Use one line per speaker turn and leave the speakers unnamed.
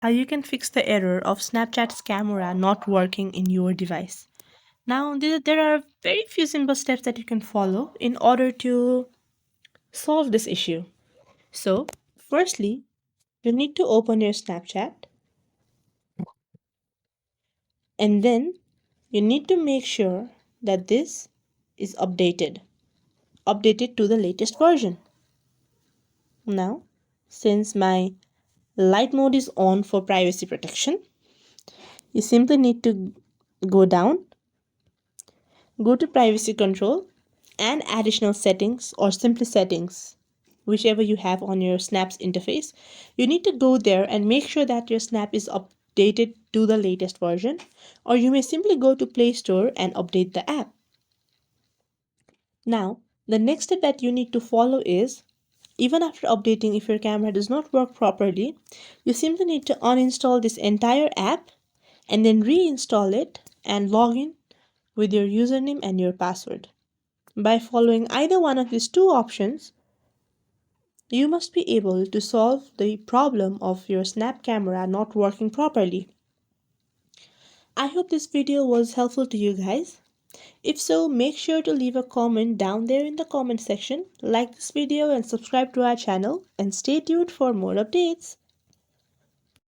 how you can fix the error of Snapchat's camera not working in your device. Now, there are very few simple steps that you can follow in order to solve this issue. So, firstly, you need to open your Snapchat and then you need to make sure that this is updated to the latest version. Now, since my light mode is on for privacy protection, you simply need to go down, go to privacy control and additional settings or simply settings, whichever you have on your Snap's interface. You need to go there and make sure that your Snap is updated to the latest version, or you may simply go to Play Store and update the app. Now, the next step that you need to follow is, even after updating, if your camera does not work properly, you simply need to uninstall this entire app and then reinstall it and log in with your username and your password. By following either one of these two options, you must be able to solve the problem of your Snap camera not working properly. I hope this video was helpful to you guys. If so, make sure to leave a comment down there in the comment section, like this video and subscribe to our channel, and stay tuned for more updates.